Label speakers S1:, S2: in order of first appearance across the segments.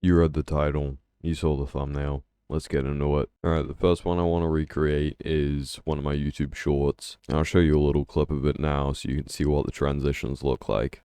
S1: You read the title, you saw the thumbnail. Let's get into it. Alright, the first one I want to recreate is one of my YouTube shorts. I'll show you a little clip of it now so you can see what the transitions look like.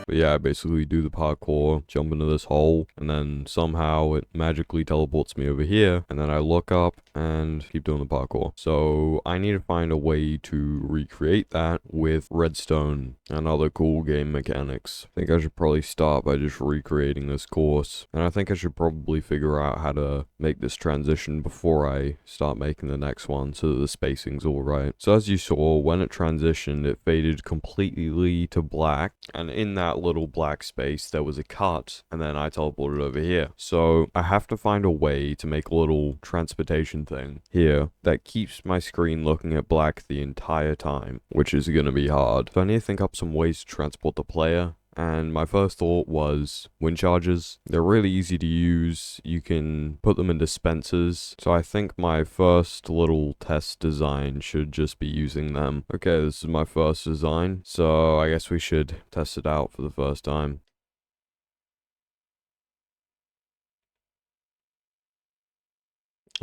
S1: But yeah, I basically do the parkour, jump into this hole, and then somehow it magically teleports me over here, and then I look up and keep doing the parkour. So I need to find a way to recreate that with redstone and other cool game mechanics. I think I should probably start by just recreating this course, and I think I should probably figure out how to make this transition before I start making the next one so that the spacing's all right. So as you saw, when it transitioned, it faded completely to black, and in that little black space there was a cut, and then I teleported over here. So I have to find a way to make a little transportation thing here that keeps my screen looking at black the entire time, which is gonna be hard. So I need to think up some ways to transport the player. And my first thought was wind chargers. They're really easy to use. You can put them in dispensers. So I think my first little test design should just be using them. Okay, this is my first design. So I guess we should test it out for the first time.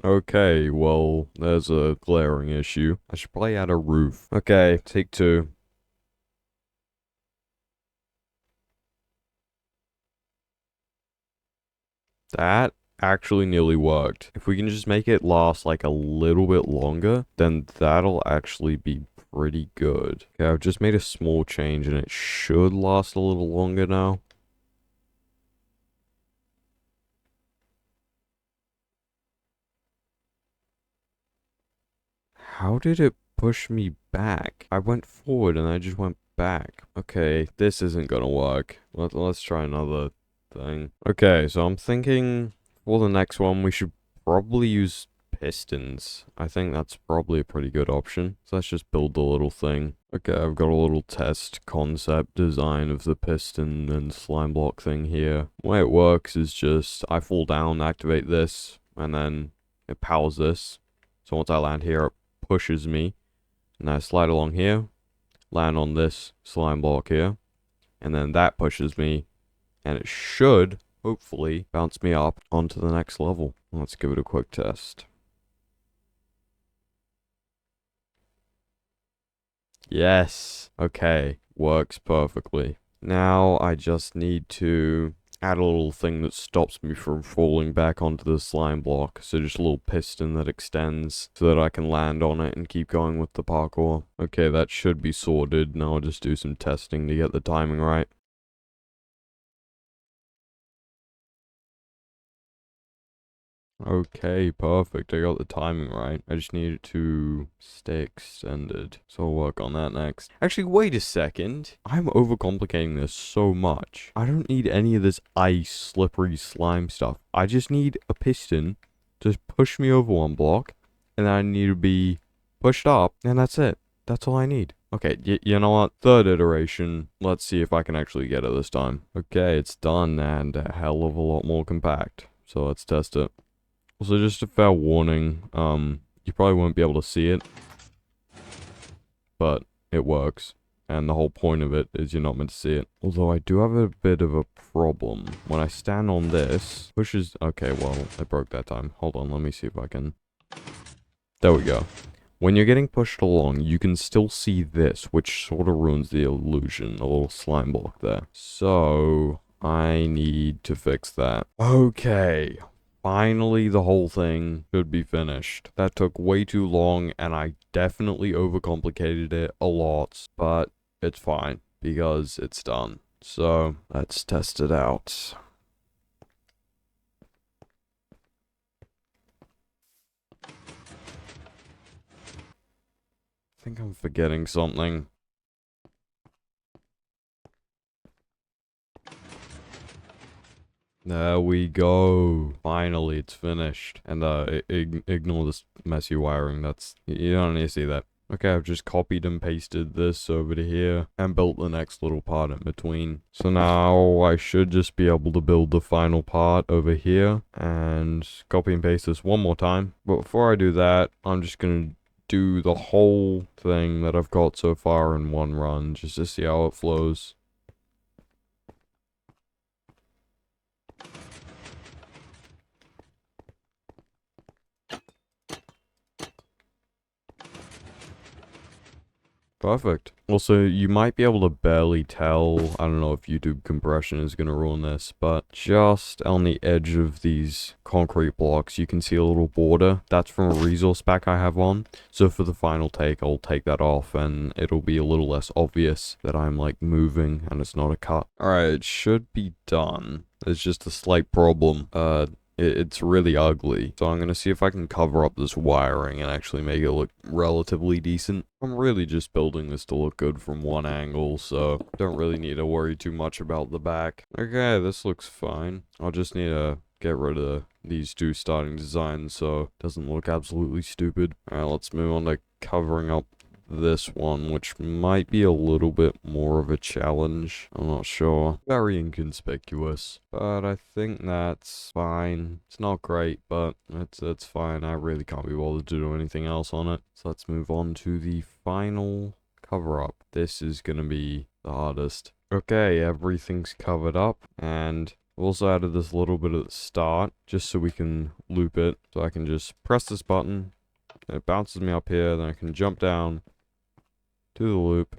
S1: Okay, well, there's a glaring issue. I should probably add a roof. Okay, take two. That actually nearly worked. If we can just make it last like a little bit longer, then that'll actually be pretty good. Okay, I've just made a small change and it should last a little longer now. How did it push me back? I went forward and I just went back. Okay, this isn't gonna work. Let's try another thing. Okay, so I'm thinking for the next one we should probably use pistons. I think that's probably a pretty good option. So let's just build the little thing. Okay, I've got a little test concept design of the piston and slime block thing here. The way it works is just I fall down, activate this, and then it powers this. So once I land here, it pushes me. And I slide along here, land on this slime block here, and then that pushes me, and it should hopefully bounce me up onto the next level. Let's give it a quick test. Yes. Okay. Works perfectly. Now I just need to add a little thing that stops me from falling back onto the slime block. So just a little piston that extends so that I can land on it and keep going with the parkour. Okay, that should be sorted. Now I'll just do some testing to get the timing right. Okay, perfect. I got the timing right. I just need it to stay extended. So I'll work on that next. Actually, wait a second. I'm overcomplicating this so much. I don't need any of this ice, slippery slime stuff. I just need a piston to push me over one block. And then I need to be pushed up. And that's it. That's all I need. Okay, you know what? Third iteration. Let's see if I can actually get it this time. Okay, it's done and a hell of a lot more compact. So let's test it. Also, just a fair warning, you probably won't be able to see it, but it works, and the whole point of it is you're not meant to see it. Although I do have a bit of a problem. When I stand on this, pushes... Okay, well, it broke that time. Hold on, let me see if I can... There we go. When you're getting pushed along, you can still see this, which sort of ruins the illusion, a little slime block there. So, I need to fix that. Okay. Finally, the whole thing should be finished. That took way too long, and I definitely overcomplicated it a lot, but it's fine, because it's done. So, let's test it out. I think I'm forgetting something. There we go. Finally, it's finished. And ignore this messy wiring. You don't need to see that. Okay, I've just copied and pasted this over to here and built the next little part in between. So now I should just be able to build the final part over here and copy and paste this one more time. But before I do that, I'm just going to do the whole thing that I've got so far in one run just to see how it flows. Perfect. Also, you might be able to barely tell, I don't know if YouTube compression is going to ruin this, but just on the edge of these concrete blocks, you can see a little border. That's from a resource pack I have on. So for the final take, I'll take that off and it'll be a little less obvious that I'm like moving and it's not a cut. Alright, it should be done. There's just a slight problem. It's really ugly. So I'm going to see if I can cover up this wiring and actually make it look relatively decent. I'm really just building this to look good from one angle, so don't really need to worry too much about the back. Okay, this looks fine. I'll just need to get rid of these two starting designs so it doesn't look absolutely stupid. Alright, let's move on to covering up this one, which might be a little bit more of a challenge. I'm not sure. Very inconspicuous, but I think that's fine. It's not great, but it's fine. I really can't be bothered to do anything else on it. So let's move on to the final cover up. This is gonna be the hardest. Okay, everything's covered up, and I've also added this little bit at the start just so we can loop it. So I can just press this button, it bounces me up here, then I can jump down to the loop,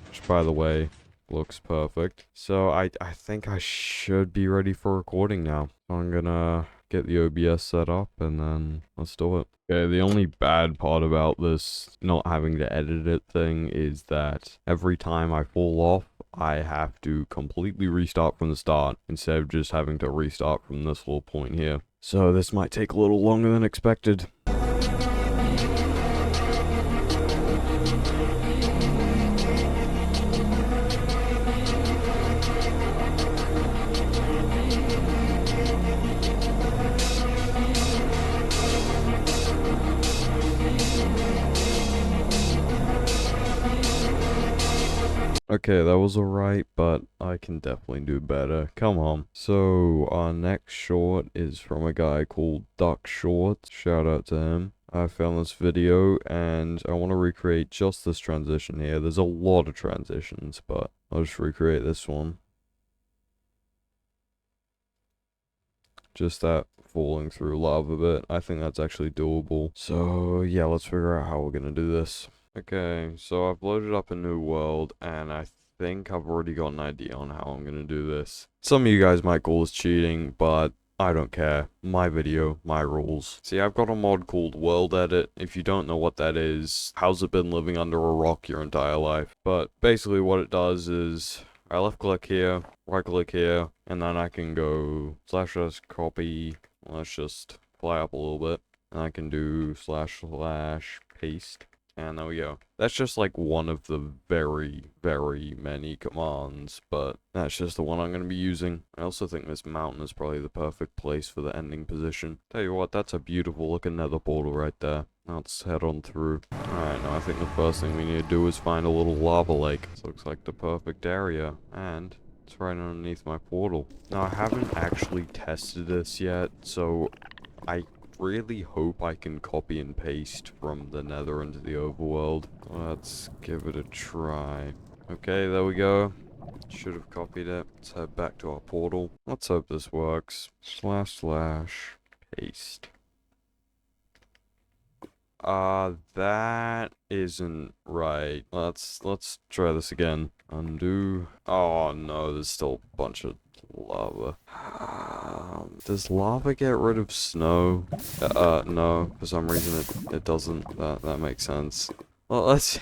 S1: which by the way looks perfect. So I think I should be ready for recording now. So I'm gonna get the OBS set up and then let's do it. Okay, the only bad part about this not having to edit it thing is that every time I fall off, I have to completely restart from the start instead of just having to restart from this little point here. So this might take a little longer than expected. Okay, that was alright, but I can definitely do better. Come on. So, our next short is from a guy called Duck Shorts. Shout out to him. I found this video, and I want to recreate just this transition here. There's a lot of transitions, but I'll just recreate this one. Just that falling through lava bit. I think that's actually doable. So, yeah, let's figure out how we're gonna do this. Okay, so I've loaded up a new world, and I think I've already got an idea on how I'm gonna do this. Some of you guys might call this cheating, but I don't care. My video, my rules. See, I've got a mod called World Edit. If you don't know what that is, how's it been living under a rock your entire life? But basically what it does is I left click here, right click here, and then I can go /s copy. Let's just fly up a little bit. And I can do // paste. And there we go. That's just like one of the very, very many commands, but that's just the one I'm going to be using. I also think this mountain is probably the perfect place for the ending position. Tell you what, that's a beautiful looking nether portal right there. Now let's head on through. Alright, now I think the first thing we need to do is find a little lava lake. This looks like the perfect area, and it's right underneath my portal. Now I haven't actually tested this yet, so I really hope I can copy and paste from the nether into the overworld. Let's give it a try. Okay, there we go. Should have copied it. Let's head back to our portal. Let's hope this works. // paste. That isn't right. Let's try this again. Undo. Oh no, there's still a bunch of lava. Does lava get rid of snow? No. For some reason it doesn't. That makes sense. Well, let's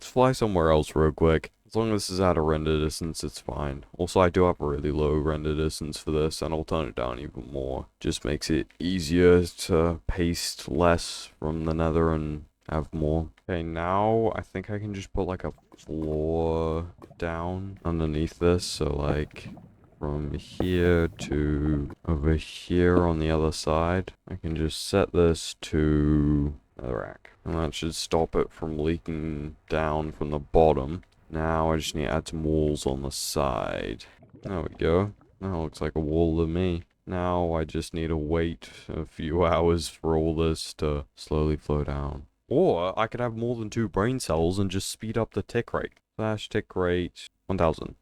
S1: fly somewhere else real quick. As long as this is at a render distance, it's fine. Also, I do have a really low render distance for this, and I'll turn it down even more. Just makes it easier to paste less from the nether and have more. Okay, now I think I can just put like a floor down underneath this, so like from here to over here on the other side. I can just set this to rack. And that should stop it from leaking down from the bottom. Now I just need to add some walls on the side. There we go. That looks like a wall to me. Now I just need to wait a few hours for all this to slowly flow down. Or I could have more than 2 brain cells and just speed up the tick rate. Flash tick rate 1000.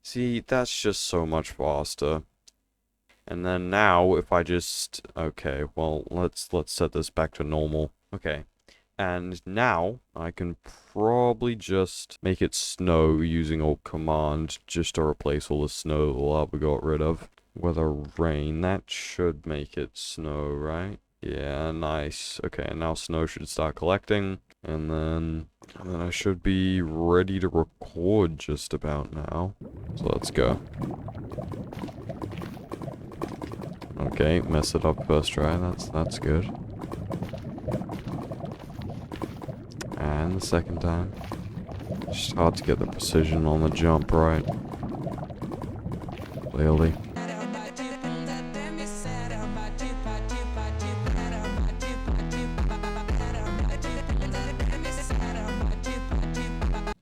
S1: See, that's just so much faster. And then now if I just, okay, well, let's set this back to normal. Okay. And now I can probably just make it snow using Alt Command just to replace all the snow the lava got rid of. Weather rain, that should make it snow, right? Yeah, nice. Okay, now snow should start collecting, and then I should be ready to record just about now. So let's go. Okay, mess it up first try. That's good. And the second time. Just hard to get the precision on the jump right. Clearly.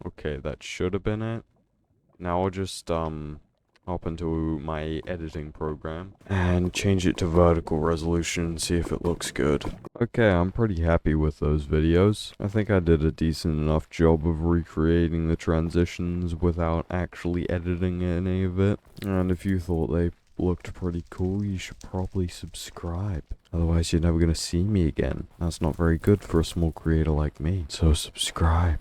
S1: Okay, that should have been it. Now I'll just hop into my editing program and change it to vertical resolution and see if it looks good. Okay, I'm pretty happy with those videos. I think I did a decent enough job of recreating the transitions without actually editing any of it. And if you thought they looked pretty cool, you should probably subscribe. Otherwise you're never gonna see me again. That's not very good for a small creator like me. So subscribe.